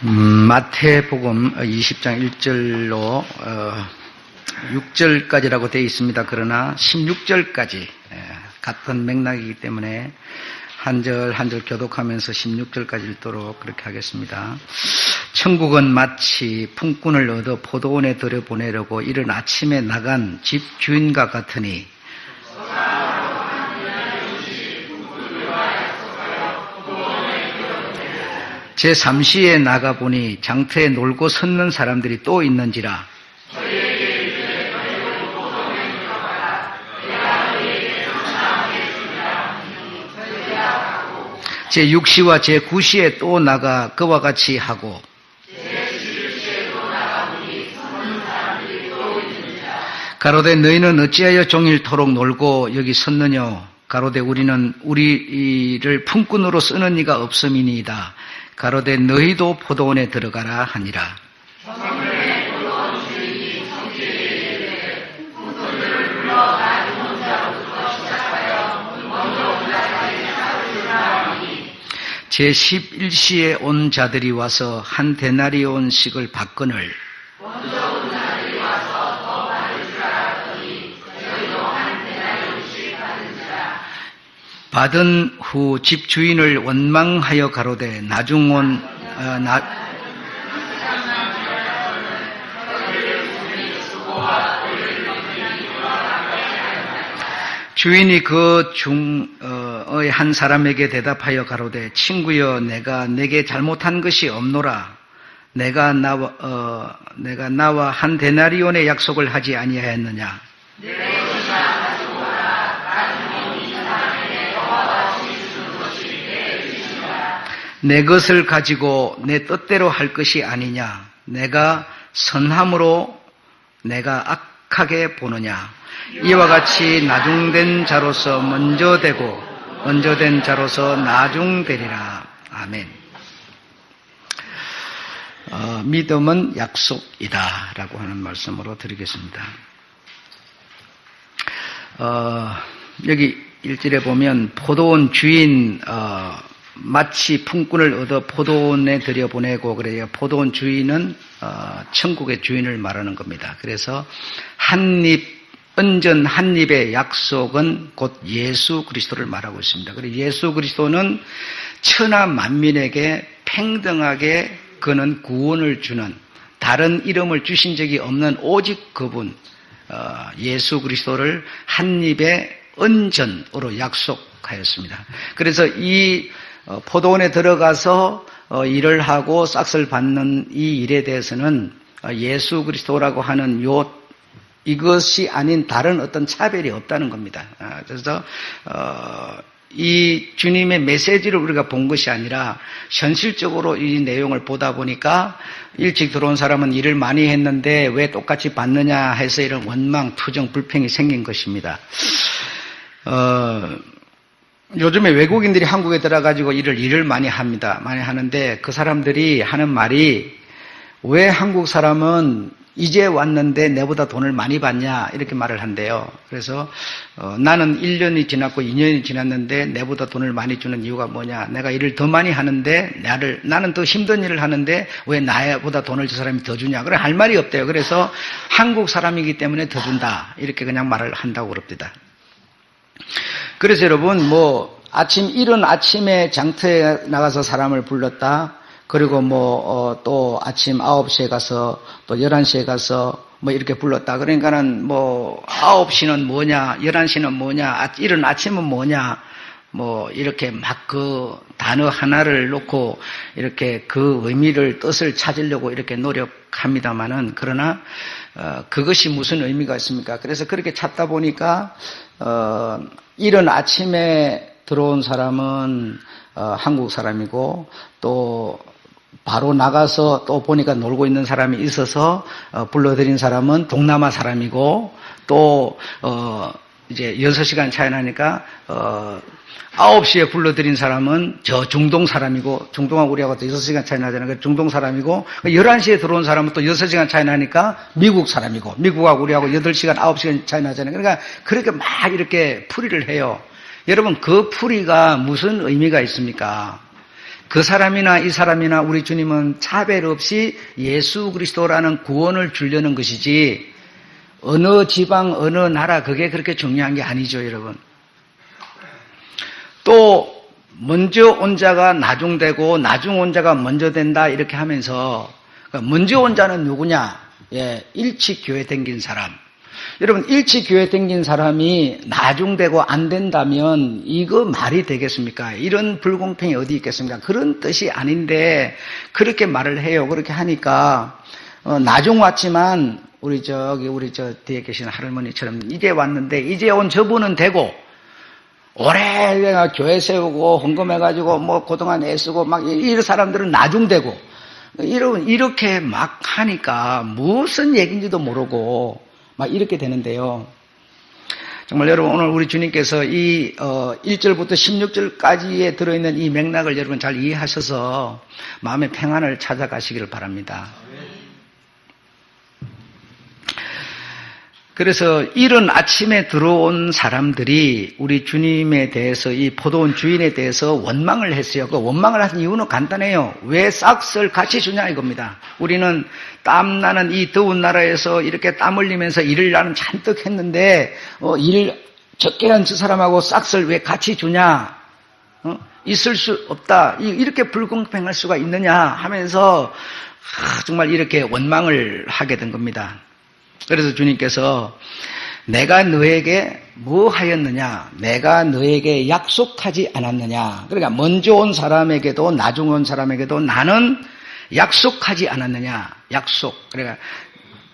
마태복음 20장 1절로 6절까지라고 되어 있습니다. 그러나 16절까지 같은 맥락이기 때문에 한 절 한 절 교독하면서 16절까지 읽도록 그렇게 하겠습니다. 천국은 마치 품꾼을 얻어 포도원에 들여보내려고 이른 아침에 나간 집 주인과 같으니 제3시에 나가보니 장터에 놀고 섰는 사람들이 또 있는지라 제6시와 제9시에 또 나가 그와 같이 하고 가로되 너희는 어찌하여 종일토록 놀고 여기 섰느냐 가로되 우리는 우리를 품꾼으로 쓰는 이가 없음이니이다. 가로되 너희도 포도원에 들어가라 하니라. 제11시에 온 자들이 와서 한 데나리온씩을 받거늘 받은 후 집주인을 원망하여 가로되 나중 온 주인이 그 중의 한 사람에게 대답하여 가로되 친구여 내가 내게 잘못한 것이 없노라. 내가 나와 한 데나리온의 약속을 하지 아니하였느냐. 내 것을 가지고 내 뜻대로 할 것이 아니냐. 내가 선함으로 내가 악하게 보느냐. 이와 같이 나중된 자로서 먼저 되고 먼저 된 자로서 나중되리라. 아멘. 믿음은 약속이다 라고 하는 말씀으로 드리겠습니다. 여기 1절에 보면 포도원 주인 마치 품꾼을 얻어 포도원에 들여보내고 그래요. 포도원 주인은 천국의 주인을 말하는 겁니다. 그래서 언전 한 입의 약속은 곧 예수 그리스도를 말하고 있습니다. 그리고 예수 그리스도는 천하 만민에게 평등하게 그는 구원을 주는 다른 이름을 주신 적이 없는 오직 그분 예수 그리스도를 한 입의 언전으로 약속하였습니다. 그래서 이 포도원에 들어가서 일을 하고 싹을 받는 이 일에 대해서는 예수 그리스도라고 하는 이것이 아닌 다른 어떤 차별이 없다는 겁니다. 그래서 이 주님의 메시지를 우리가 본 것이 아니라 현실적으로 이 내용을 보다 보니까 일찍 들어온 사람은 일을 많이 했는데 왜 똑같이 받느냐 해서 이런 원망, 투정, 불평이 생긴 것입니다. 요즘에 외국인들이 한국에 들어가지고 일을 많이 합니다. 많이 하는데 그 사람들이 하는 말이 왜 한국 사람은 이제 왔는데 내보다 돈을 많이 받냐 이렇게 말을 한대요. 그래서 나는 1년이 지났고 2년이 지났는데 내보다 돈을 많이 주는 이유가 뭐냐. 내가 일을 더 많이 하는데 나는 더 힘든 일을 하는데 왜 나보다 돈을 저 사람이 더 주냐. 그래 할 말이 없대요. 그래서 한국 사람이기 때문에 더 준다 이렇게 그냥 말을 한다고 그럽니다. 그래서 여러분 이른 아침에 장터에 나가서 사람을 불렀다. 그리고 또 아침 9시에 가서 또 11시에 가서 이렇게 불렀다. 그러니까는 9시는 뭐냐, 11시는 뭐냐, 이른 아침은 뭐냐, 이렇게 막 그 단어 하나를 놓고 이렇게 그 의미를 뜻을 찾으려고 이렇게 노력합니다만은 그러나 그것이 무슨 의미가 있습니까? 그래서 그렇게 찾다 보니까 이른 아침에 들어온 사람은 한국 사람이고 또 바로 나가서 또 보니까 놀고 있는 사람이 있어서 불러들인 사람은 동남아 사람이고 또 이제 6시간 차이 나니까 9시에 불러들인 사람은 저 중동 사람이고 중동하고 우리하고 또 6시간 차이 나잖아요. 그래서 중동 사람이고 11시에 들어온 사람은 또 6시간 차이 나니까 미국 사람이고 미국하고 우리하고 8시간 9시간 차이 나잖아요. 그러니까 그렇게 막 이렇게 풀이를 해요. 여러분 그 풀이가 무슨 의미가 있습니까? 그 사람이나 이 사람이나 우리 주님은 차별 없이 예수 그리스도라는 구원을 주려는 것이지 어느 지방 어느 나라 그게 그렇게 중요한 게 아니죠, 여러분. 또 먼저 온 자가 나중되고 나중 온 자가 먼저 된다 이렇게 하면서 먼저 온 자는 누구냐? 예, 일찍 교회 댕긴 사람. 여러분, 일찍 교회 댕긴 사람이 나중되고 안 된다면 이거 말이 되겠습니까? 이런 불공평이 어디 있겠습니까? 그런 뜻이 아닌데 그렇게 말을 해요. 그렇게 하니까 나중 왔지만 우리 저 뒤에 계신 할머니처럼 이제 왔는데 이제 온 저분은 되고 오래 내가 교회 세우고 헌금해가지고 뭐 그동안 애쓰고 막 이런 사람들은 나중되고 이렇게 막 하니까 무슨 얘기인지도 모르고 막 이렇게 되는데요. 정말 여러분 오늘 우리 주님께서 이 1절부터 16절까지에 들어있는 이 맥락을 여러분 잘 이해하셔서 마음의 평안을 찾아가시기를 바랍니다. 그래서 이른 아침에 들어온 사람들이 우리 주님에 대해서 이 포도원 주인에 대해서 원망을 했어요. 그 원망을 한 이유는 간단해요. 왜 싹을 같이 주냐 이겁니다. 우리는 땀나는 이 더운 나라에서 이렇게 땀 흘리면서 일을 나는 잔뜩 했는데 일 적게 한 저 사람하고 싹을 왜 같이 주냐? 있을 수 없다. 이렇게 불공평할 수가 있느냐 하면서 정말 이렇게 원망을 하게 된 겁니다. 그래서 주님께서 내가 너에게 뭐 하였느냐? 내가 너에게 약속하지 않았느냐? 그러니까 먼저 온 사람에게도 나중 온 사람에게도 나는 약속하지 않았느냐? 약속. 그러니까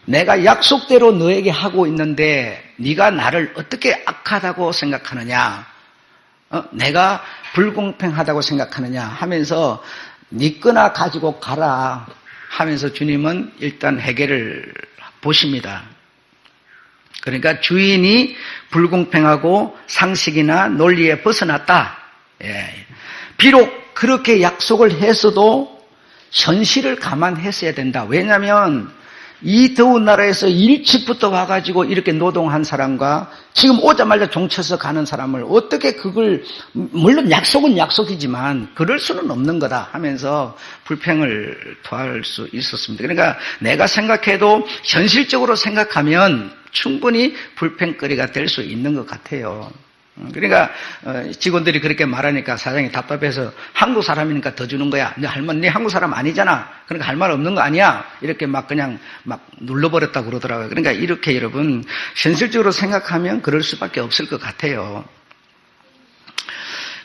내가 약속대로 너에게 하고 있는데 네가 나를 어떻게 악하다고 생각하느냐? 내가 불공평하다고 생각하느냐? 하면서 네 거나 가지고 가라 하면서 주님은 일단 해결을 보십니다. 그러니까 주인이 불공평하고 상식이나 논리에 벗어났다. 예. 비록 그렇게 약속을 했어도 현실을 감안했어야 된다. 왜냐하면 이 더운 나라에서 일찍부터 와가지고 이렇게 노동한 사람과 지금 오자마자 종쳐서 가는 사람을 어떻게 그걸 물론 약속은 약속이지만 그럴 수는 없는 거다 하면서 불평을 토할 수 있었습니다. 그러니까 내가 생각해도 현실적으로 생각하면 충분히 불평거리가 될 수 있는 것 같아요. 그러니까 직원들이 그렇게 말하니까 사장이 답답해서 한국 사람이니까 더 주는 거야. 네 할머니 네 한국 사람 아니잖아. 그러니까 할 말 없는 거 아니야. 이렇게 막 그냥 막 눌러버렸다고 그러더라고요. 그러니까 이렇게 여러분 현실적으로 생각하면 그럴 수밖에 없을 것 같아요.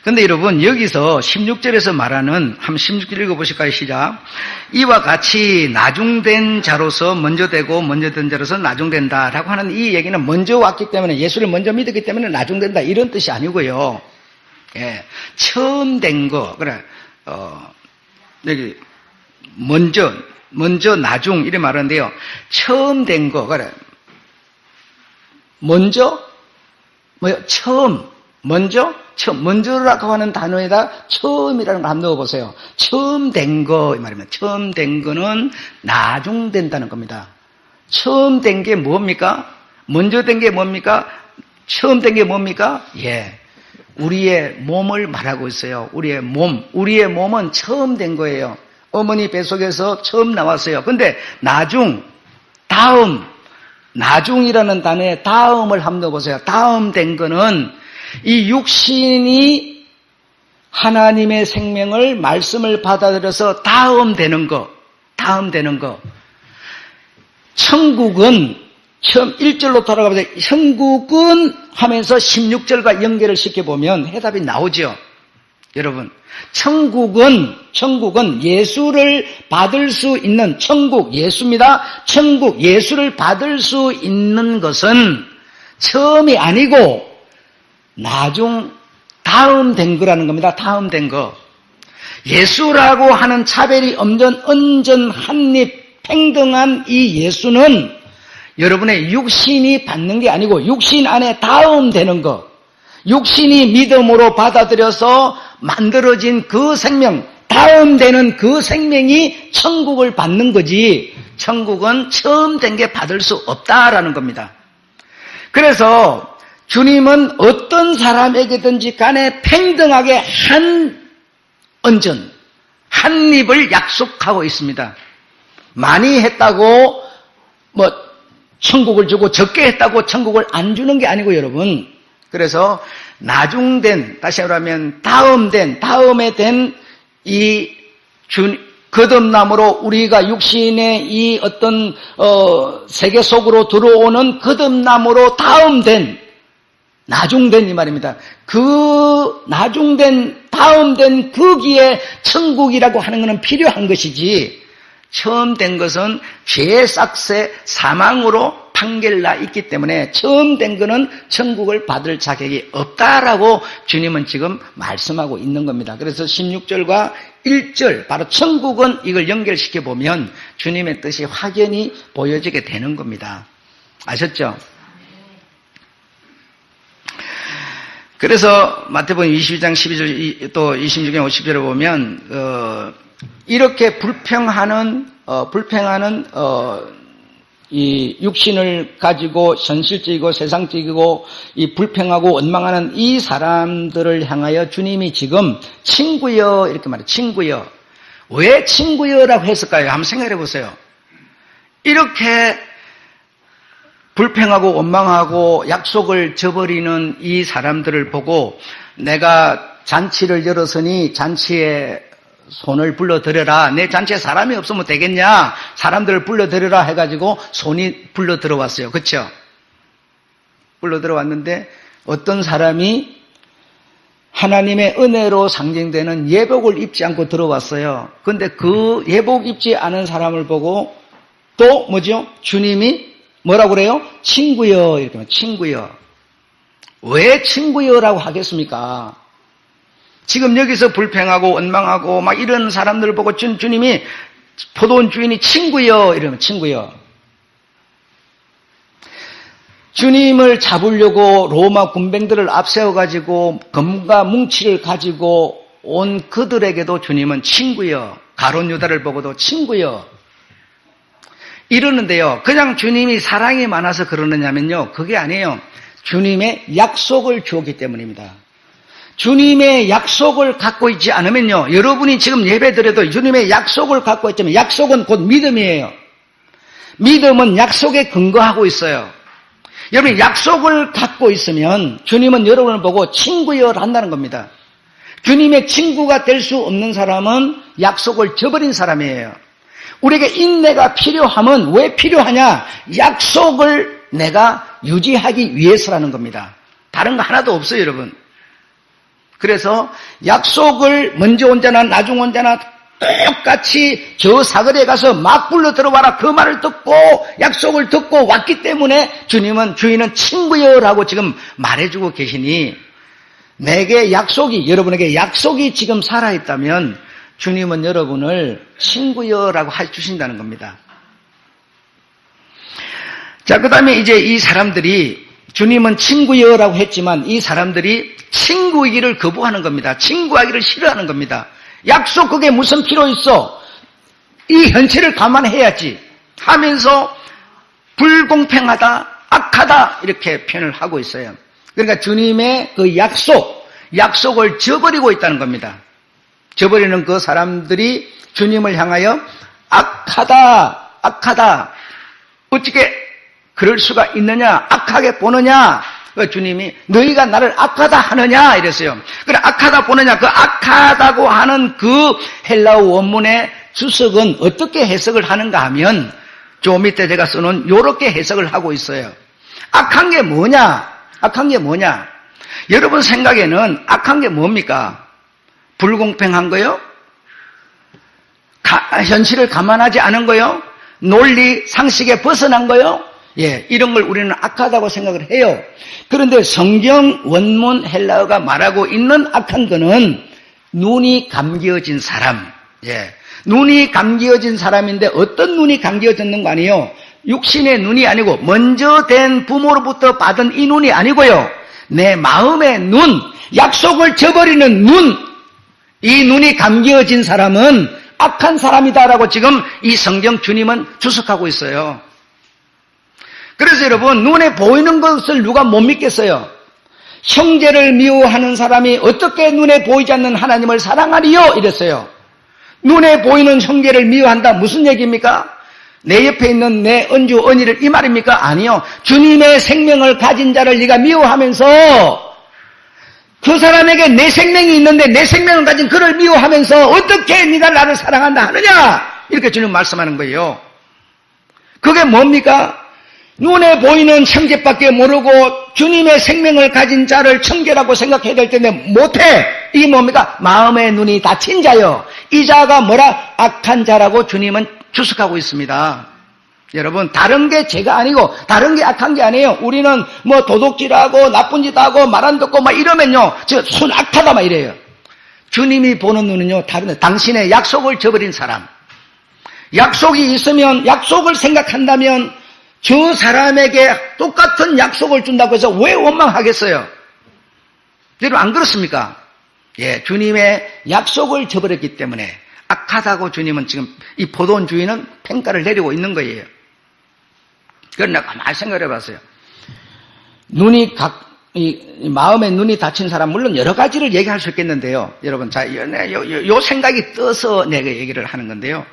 근데 여러분 여기서 16절에서 말하는 한번 16절 읽어보실까요? 시작. 이와 같이 나중된 자로서 먼저 되고 먼저 된 자로서 나중된다 라고 하는 이 얘기는 먼저 왔기 때문에 예수를 먼저 믿었기 때문에 나중된다 이런 뜻이 아니고요. 예, 처음 된 거 그래 여기 먼저 나중 이래 말하는데요. 처음 된 거 그래 먼저 뭐요? 처음 먼저라고 하는 단어에다 처음이라는 걸 한번 넣어보세요. 처음 된 거, 이 말이면 처음 된 거는 나중된다는 겁니다. 처음 된 게 뭡니까? 먼저 된 게 뭡니까? 처음 된 게 뭡니까? 예. 우리의 몸을 말하고 있어요. 우리의 몸은 처음 된 거예요. 어머니 뱃속에서 처음 나왔어요. 근데 나중이라는 단어에 다음을 한번 넣어보세요. 다음 된 거는 이 육신이 하나님의 생명을 말씀을 받아들여서 다음 되는 거. 천국은 처음 1절로 돌아가면서 천국은 하면서 16절과 연결을 시켜보면 해답이 나오죠. 여러분, 천국은 예수를 받을 수 있는 천국 예수입니다. 천국 예수를 받을 수 있는 것은 처음이 아니고 다음 된 거라는 겁니다. 다음 된 거. 예수라고 하는 차별이 없는 온전 한립 평등한 이 예수는 여러분의 육신이 받는 게 아니고 육신 안에 다음 되는 거. 육신이 믿음으로 받아들여서 만들어진 그 생명, 다음 되는 그 생명이 천국을 받는 거지 천국은 처음 된 게 받을 수 없다라는 겁니다. 그래서 주님은 어떤 사람에게든지 간에 평등하게 한 한 입을 약속하고 있습니다. 많이 했다고 천국을 주고 적게 했다고 천국을 안 주는 게 아니고 여러분. 그래서 나중된, 다시 말하면 다음에 된 이 거듭남으로 우리가 육신의 이 어떤 세계 속으로 들어오는 거듭남으로 나중된 이 말입니다. 그 다음된 거기에 천국이라고 하는 것은 필요한 것이지, 처음 된 것은 죄의 삭세 사망으로 판결나 있기 때문에 처음 된 것은 천국을 받을 자격이 없다라고 주님은 지금 말씀하고 있는 겁니다. 그래서 16절과 1절 바로 천국은 이걸 연결시켜 보면 주님의 뜻이 확연히 보여지게 되는 겁니다. 아셨죠? 그래서 마태복음 22장 12절 또 26장 50절을 보면 이렇게 불평하는 이 육신을 가지고 현실적이고 세상적이고 이 불평하고 원망하는 이 사람들을 향하여 주님이 지금 친구여 이렇게 말해요. 친구여. 왜 친구여라고 했을까요? 한번 생각해 보세요. 이렇게 불평하고 원망하고 약속을 저버리는 이 사람들을 보고 내가 잔치를 열었으니 잔치에 손을 불러들여라. 내 잔치에 사람이 없으면 되겠냐? 사람들을 불러들여라 해가지고 손이 불러 들어왔어요. 그렇죠? 불러 들어왔는데 어떤 사람이 하나님의 은혜로 상징되는 예복을 입지 않고 들어왔어요. 그런데 그 예복 입지 않은 사람을 보고 또 뭐죠? 주님이 뭐라고 그래요? 친구여 이렇게 말해요. 친구여. 왜 친구여라고 하겠습니까? 지금 여기서 불평하고 원망하고 막 이런 사람들을 보고 주님이 포도원 주인이 친구여 이러면 친구여. 주님을 잡으려고 로마 군병들을 앞세워가지고 검과 뭉치를 가지고 온 그들에게도 주님은 친구여. 가룟 유다를 보고도 친구여. 이러는데요. 그냥 주님이 사랑이 많아서 그러느냐면요. 그게 아니에요. 주님의 약속을 주었기 때문입니다. 주님의 약속을 갖고 있지 않으면요. 여러분이 지금 예배드려도 주님의 약속을 갖고 있다면 약속은 곧 믿음이에요. 믿음은 약속에 근거하고 있어요. 여러분 약속을 갖고 있으면 주님은 여러분을 보고 친구여 한다는 겁니다. 주님의 친구가 될 수 없는 사람은 약속을 저버린 사람이에요. 우리에게 인내가 필요함은 왜 필요하냐? 약속을 내가 유지하기 위해서라는 겁니다. 다른 거 하나도 없어요, 여러분. 그래서 약속을 먼저 온 자나 나중 온 자나 똑같이 저 사거리에 가서 막 불러 들어와라 그 말을 듣고 약속을 듣고 왔기 때문에 주인은 친구여라고 지금 말해주고 계시니 내게 여러분에게 약속이 지금 살아있다면 주님은 여러분을 친구여라고 해주신다는 겁니다. 자, 그 다음에 이제 이 사람들이 주님은 친구여라고 했지만 이 사람들이 친구이기를 거부하는 겁니다. 친구하기를 싫어하는 겁니다. 약속 그게 무슨 필요 있어? 이 현실을 감안해야지 하면서 불공평하다, 악하다 이렇게 표현을 하고 있어요. 그러니까 주님의 그 약속을 저버리고 있다는 겁니다. 저버리는 그 사람들이 주님을 향하여 악하다. 어떻게 그럴 수가 있느냐? 악하게 보느냐? 주님이 너희가 나를 악하다 하느냐? 이랬어요. 그래 악하다 보느냐? 그 악하다고 하는 그 헬라어 원문의 주석은 어떻게 해석을 하는가 하면 저 밑에 제가 써놓은 요렇게 해석을 하고 있어요. 악한 게 뭐냐? 여러분 생각에는 악한 게 뭡니까? 불공평한 거요? 현실을 감안하지 않은 거요? 논리, 상식에 벗어난 거요? 예, 이런 걸 우리는 악하다고 생각을 해요. 그런데 성경 원문 헬라어가 말하고 있는 악한 거는 눈이 감겨진 사람. 예, 눈이 감겨진 사람인데 어떤 눈이 감겨졌는 거 아니에요? 육신의 눈이 아니고 먼저 된 부모로부터 받은 이 눈이 아니고요. 내 마음의 눈, 약속을 저버리는 눈, 이 눈이 감겨진 사람은 악한 사람이다라고 지금 이 성경 주님은 주석하고 있어요. 그래서 여러분 눈에 보이는 것을 누가 못 믿겠어요? 형제를 미워하는 사람이 어떻게 눈에 보이지 않는 하나님을 사랑하리요? 이랬어요. 눈에 보이는 형제를 미워한다. 무슨 얘기입니까? 내 옆에 있는 내 은주, 언니를 이 말입니까? 아니요. 주님의 생명을 가진 자를 네가 미워하면서 그 사람에게 내 생명이 있는데 내 생명을 가진 그를 미워하면서 어떻게 네가 나를 사랑한다 하느냐? 이렇게 주님 말씀하는 거예요. 그게 뭡니까? 눈에 보이는 형제밖에 모르고 주님의 생명을 가진 자를 청결하고 생각해야 될 텐데 못해. 이게 뭡니까? 마음의 눈이 닫힌 자요. 이 자가 뭐라? 악한 자라고 주님은 추측하고 있습니다. 여러분, 다른 게 죄가 아니고 다른 게 악한 게 아니에요. 우리는 뭐 도둑질하고 나쁜 짓 하고 말 안 듣고 막 이러면요, 저 손 악하다 막 이래요. 주님이 보는 눈은요 다른데, 당신의 약속을 저버린 사람, 약속이 있으면, 약속을 생각한다면 저 사람에게 똑같은 약속을 준다고 해서 왜 원망하겠어요? 여러분, 안 그렇습니까? 예, 주님의 약속을 저버렸기 때문에 악하다고 주님은 지금 이 보돈 주인은 평가를 내리고 있는 거예요. 그러나 가만히 생각해 봤어요. 마음에 눈이 닫힌 사람, 물론 여러 가지를 얘기할 수 있겠는데요. 여러분, 자, 요 생각이 떠서 내가 얘기를 하는 건데요.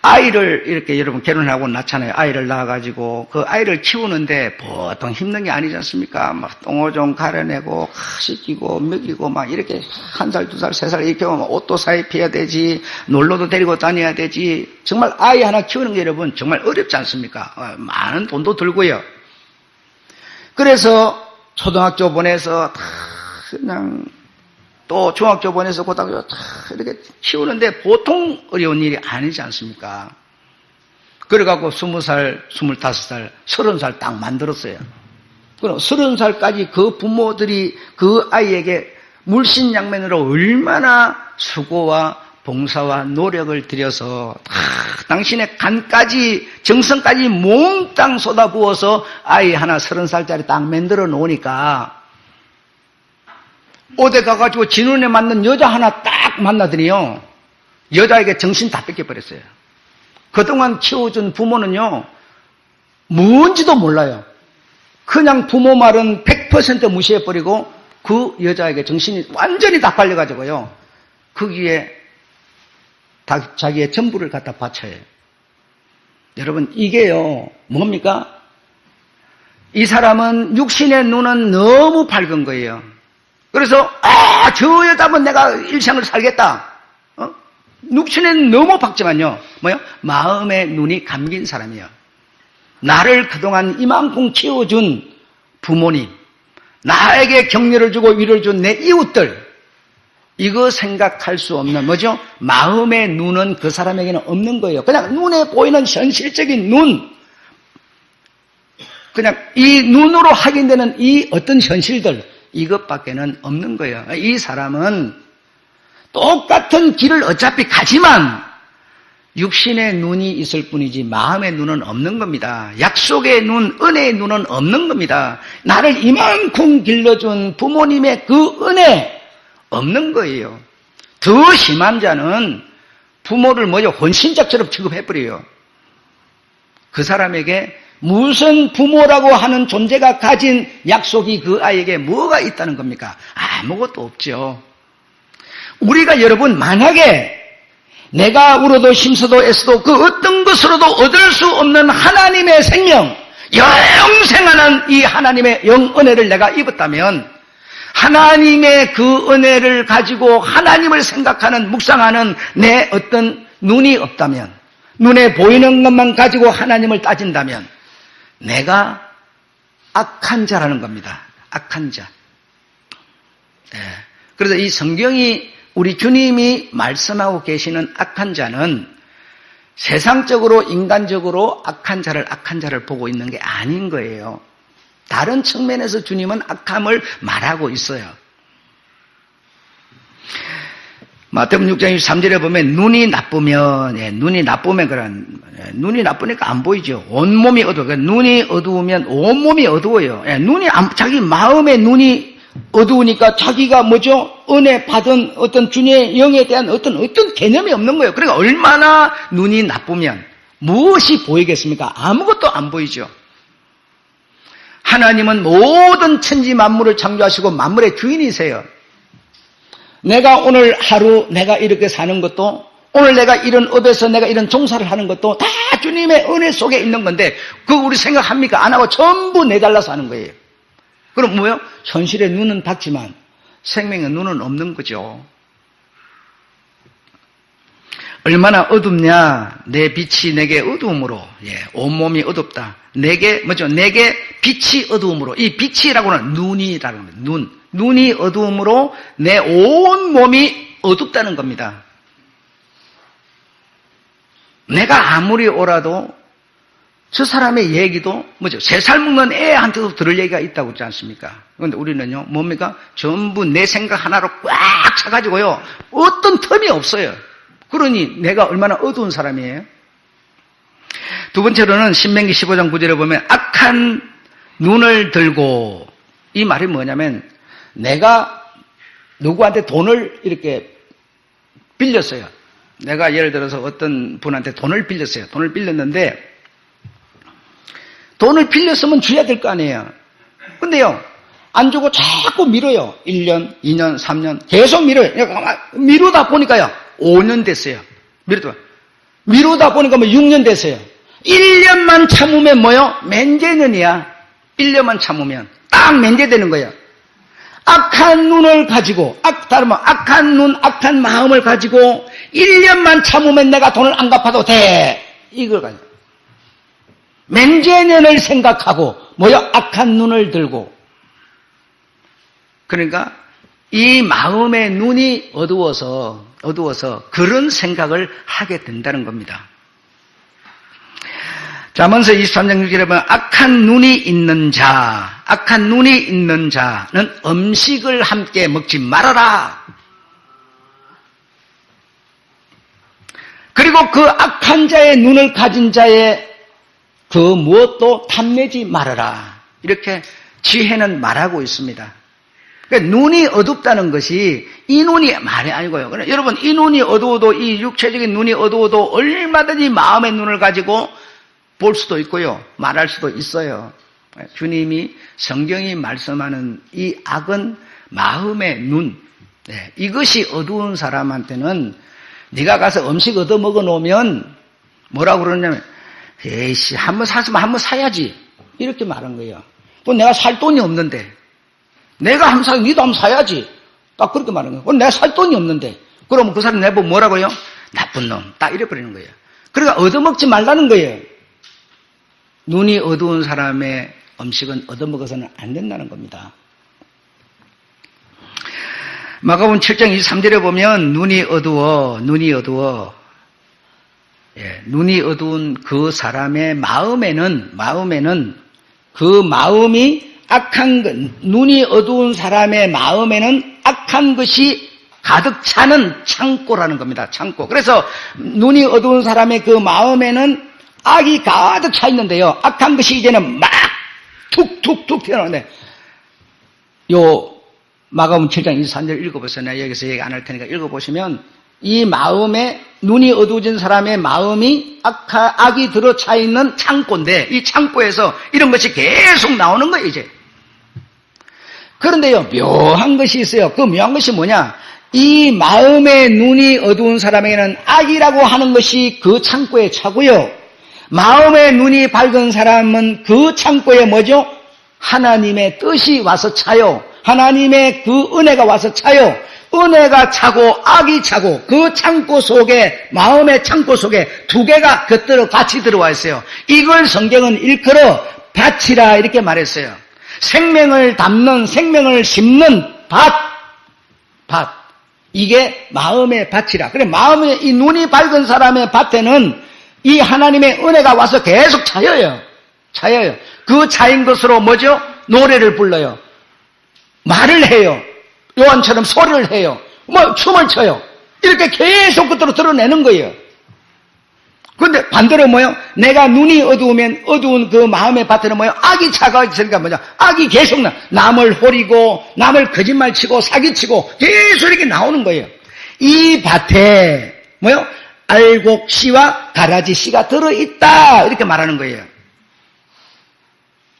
아이를 이렇게 여러분 결혼하고 낳잖아요. 아이를 낳아가지고 그 아이를 키우는데 보통 힘든 게 아니지 않습니까? 막 똥오줌 가려내고 씻기고 먹이고 막 이렇게 1살, 2살, 3살 이렇게 오면 옷도 사입해야 되지, 놀러도 데리고 다녀야 되지. 정말 아이 하나 키우는 게 여러분 정말 어렵지 않습니까? 많은 돈도 들고요. 그래서 초등학교 보내서 다 그냥 또 중학교 보내서 고등학교 다 이렇게 키우는데 보통 어려운 일이 아니지 않습니까? 그래갖고 20살, 25살, 30살 딱 만들었어요. 그럼 30살까지 그 부모들이 그 아이에게 물신양면으로 얼마나 수고와 봉사와 노력을 들여서 다 당신의 간까지, 정성까지 몽땅 쏟아부어서 아이 하나 30살짜리 딱 만들어 놓으니까 어디 가가지고 지 눈에 맞는 여자 하나 딱 만나더니요, 여자에게 정신 다 뺏겨버렸어요. 그동안 키워준 부모는요, 뭔지도 몰라요. 그냥 부모 말은 100% 무시해버리고 그 여자에게 정신이 완전히 다 빨려가지고요, 거기에 자기의 전부를 갖다 바쳐요. 여러분, 이게요, 뭡니까? 이 사람은 육신의 눈은 너무 밝은 거예요. 그래서 저 여자면 내가 일생을 살겠다. 육신은 너무 밝지만요, 뭐요? 마음의 눈이 감긴 사람이에요. 나를 그동안 이만큼 키워준 부모님, 나에게 격려를 주고 위로를 준 내 이웃들, 이거 생각할 수 없는 뭐죠? 마음의 눈은 그 사람에게는 없는 거예요. 그냥 눈에 보이는 현실적인 눈, 그냥 이 눈으로 확인되는 이 어떤 현실들, 이것밖에는 없는 거예요. 이 사람은 똑같은 길을 어차피 가지만 육신의 눈이 있을 뿐이지 마음의 눈은 없는 겁니다. 약속의 눈, 은혜의 눈은 없는 겁니다. 나를 이만큼 길러준 부모님의 그 은혜 없는 거예요. 더 심한 자는 부모를 뭐죠? 혼신짝처럼 취급해버려요. 그 사람에게 무슨 부모라고 하는 존재가 가진 약속이 그 아이에게 뭐가 있다는 겁니까? 아무것도 없죠. 우리가 여러분, 만약에 내가 울어도 힘써도 애써도 그 어떤 것으로도 얻을 수 없는 하나님의 생명, 영생하는 이 하나님의 영은혜를 내가 입었다면, 하나님의 그 은혜를 가지고 하나님을 생각하는, 묵상하는 내 어떤 눈이 없다면, 눈에 보이는 것만 가지고 하나님을 따진다면 내가 악한 자라는 겁니다. 악한 자. 네. 그래서 이 성경이, 우리 주님이 말씀하고 계시는 악한 자는 세상적으로, 인간적으로 악한 자를 보고 있는 게 아닌 거예요. 다른 측면에서 주님은 악함을 말하고 있어요. 마태복음 6장 23절에 보면 눈이 나쁘면, 눈이 나쁘니까 안 보이죠. 온몸이 어두워. 눈이 어두우면 온몸이 어두워요. 자기 마음의 눈이 어두우니까 자기가 뭐죠? 은혜 받은 어떤 주님의 영에 대한 어떤 개념이 없는 거예요. 그러니까 얼마나 눈이 나쁘면 무엇이 보이겠습니까? 아무것도 안 보이죠. 하나님은 모든 천지 만물을 창조하시고 만물의 주인이세요. 내가 오늘 하루 내가 이렇게 사는 것도, 오늘 내가 이런 업에서 내가 이런 종사를 하는 것도 다 주님의 은혜 속에 있는 건데, 그거 우리 생각합니까? 안 하고 전부 내달라서 하는 거예요. 그럼 뭐요? 현실의 눈은 봤지만 생명의 눈은 없는 거죠. 얼마나 어둡냐? 내 빛이 내게 어두움으로, 온몸이 어둡다. 내게 빛이 어두움으로, 이 빛이라고는 눈이라는 겁니다. 눈이 어두움으로 내 온 몸이 어둡다는 겁니다. 내가 아무리 오라도 저 사람의 얘기도 세 살 먹는 애한테도 들을 얘기가 있다고 그러지 않습니까? 그런데 우리는요, 뭡니까? 전부 내 생각 하나로 꽉 차가지고요, 어떤 틈이 없어요. 그러니 내가 얼마나 어두운 사람이에요? 두 번째로는 신명기 15장 9절에 보면 악한 눈을 들고, 이 말이 뭐냐면 내가 누구한테 돈을 이렇게 빌렸어요. 내가 예를 들어서 어떤 분한테 돈을 빌렸어요. 돈을 빌렸는데 돈을 빌렸으면 줘야 될 거 아니에요. 근데요, 안 주고 자꾸 미뤄요. 1년, 2년, 3년 계속 미뤄요. 미루다 보니까요 5년 됐어요. 미루다 보니까 6년 됐어요. 1년만 참으면 뭐요? 면제년이야. 1년만 참으면 딱 면제되는 거예요. 악한 눈을 가지고, 악한 눈, 악한 마음을 가지고 1년만 참으면 내가 돈을 안 갚아도 돼. 이걸 가지고 면제년을 생각하고 뭐요? 악한 눈을 들고. 그러니까 이 마음의 눈이 어두워서 그런 생각을 하게 된다는 겁니다. 잠언서 23장 6절에 보면 악한 눈이 있는 자는 음식을 함께 먹지 말아라. 그리고 그 악한 자의 눈을 가진 자의 그 무엇도 탐내지 말아라. 이렇게 지혜는 말하고 있습니다. 그러니까 눈이 어둡다는 것이 이 눈이 말이 아니고요. 그러니까 여러분, 이 눈이 어두워도, 이 육체적인 눈이 어두워도 얼마든지 마음의 눈을 가지고 볼 수도 있고요, 말할 수도 있어요. 주님이, 성경이 말씀하는 이 악은 마음의 눈, 이것이 어두운 사람한테는 네가 가서 음식 얻어 먹어 놓으면 뭐라고 그러냐면, 에이씨, 한번 샀으면 한번 사야지, 이렇게 말한 거예요. 또 내가 살 돈이 없는데, 내가 한번 사야, 니도 한번 사야지, 딱 그렇게 말한 거예요. 내가 살 돈이 없는데, 그러면 그 사람 내보고 뭐라고요? 나쁜 놈, 딱 이래버리는 거예요. 그러니까 얻어먹지 말라는 거예요. 눈이 어두운 사람의 음식은 얻어먹어서는 안 된다는 겁니다. 마가복음 7장 23절에 보면 눈이 어두운 그 사람의 마음에는 그 마음이 악한 것, 눈이 어두운 사람의 마음에는 악한 것이 가득 차는 창고라는 겁니다. 창고. 그래서 눈이 어두운 사람의 그 마음에는 악이 가득 차 있는데요, 악한 것이 이제는 막 툭툭툭 튀어나오는데, 요 마가복음 7장 23절 읽어보세요. 내가 여기서 얘기 안 할 테니까 읽어보시면, 이 마음에, 눈이 어두워진 사람의 마음이 악이 들어차 있는 창고인데, 이 창고에서 이런 것이 계속 나오는 거예요, 이제. 그런데요, 묘한 것이 있어요. 그 묘한 것이 뭐냐? 이 마음의 눈이 어두운 사람에게는 악이라고 하는 것이 그 창고에 차고요, 마음의 눈이 밝은 사람은 그 창고에 뭐죠? 하나님의 뜻이 와서 차요. 하나님의 그 은혜가 와서 차요. 은혜가 차고 악이 차고, 그 창고 속에, 마음의 창고 속에 두 개가 곁들어 같이 들어와 있어요. 이걸 성경은 일컬어 밭이라 이렇게 말했어요. 생명을 담는, 생명을 심는 밭. 이게 마음의 밭이라. 그래, 마음의, 이 눈이 밝은 사람의 밭에는 이 하나님의 은혜가 와서 계속 차여요. 그 차인 것으로 뭐죠? 노래를 불러요. 말을 해요. 요한처럼 소리를 해요. 춤을 춰요. 이렇게 계속 그대로 드러내는 거예요. 그런데 반대로 뭐요? 내가 눈이 어두우면 어두운 그 마음의 밭에는 뭐요? 악이 차가 있으니까 뭐냐? 악이 계속 남을 호리고, 남을 거짓말치고, 사기치고 계속 이렇게 나오는 거예요. 이 밭에 뭐요? 알곡씨와 가라지씨가 들어있다, 이렇게 말하는 거예요.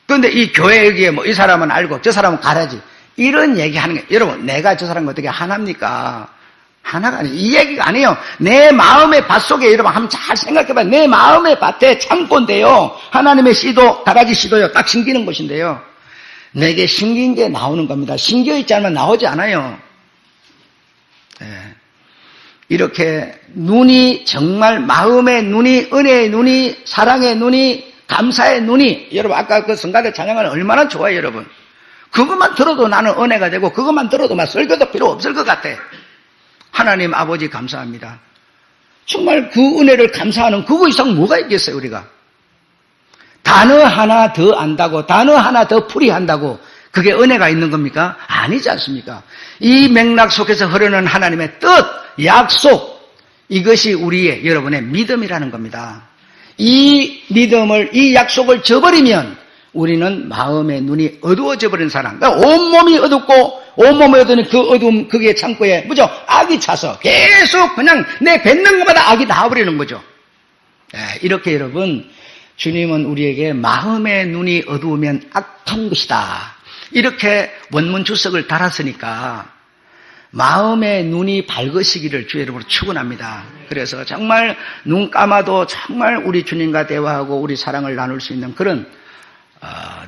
그런데 이 교회 여기에 이 사람은 알곡, 저 사람은 가라지, 이런 얘기하는 게, 여러분, 내가 저 사람 어떻게 하나입니까? 하나가 아니에요. 이 얘기가 아니에요. 내 마음의 밭 속에, 여러분 한번 잘 생각해봐요. 내 마음의 밭에 창고인데요. 하나님의 씨도, 다라지 씨도요. 딱 심기는 곳인데요. 내게 심긴 게 나오는 겁니다. 심겨있지 않으면 나오지 않아요. 네. 이렇게 눈이 정말 마음의 눈이, 은혜의 눈이, 사랑의 눈이, 감사의 눈이, 여러분 아까 그 성가대 찬양은 얼마나 좋아요, 여러분. 그것만 들어도 나는 은혜가 되고 그것만 들어도 막 설교도 필요 없을 것 같아. 하나님 아버지 감사합니다. 정말 그 은혜를 감사하는 그거 이상 뭐가 있겠어요, 우리가. 단어 하나 더 안다고, 단어 하나 더 풀이한다고 그게 은혜가 있는 겁니까? 아니지 않습니까? 이 맥락 속에서 흐르는 하나님의 뜻, 약속, 이것이 우리의, 여러분의 믿음이라는 겁니다. 이 믿음을, 이 약속을 저버리면 우리는 마음의 눈이 어두워져 버린 사람. 그러니까 온몸이 어둡고, 온몸이 어두운 그 어두움, 그게 창고에, 뭐죠? 악이 차서 계속 그냥 내 뱉는 것마다 악이 나와버리는 거죠. 이렇게 여러분, 주님은 우리에게 마음의 눈이 어두우면 악한 것이다. 이렇게 원문 주석을 달았으니까 마음의 눈이 밝으시기를 주의 이름으로 축원합니다. 그래서 정말 눈 감아도 정말 우리 주님과 대화하고 우리 사랑을 나눌 수 있는 그런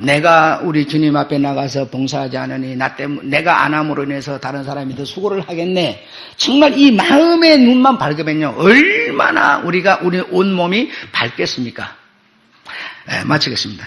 내가 우리 주님 앞에 나가서 봉사하지 않으니 나 때문에 내가 안 함으로 인해서 다른 사람이 더 수고를 하겠네. 정말 이 마음의 눈만 밝으면요 얼마나 우리 온몸이 밝겠습니까? 마치겠습니다.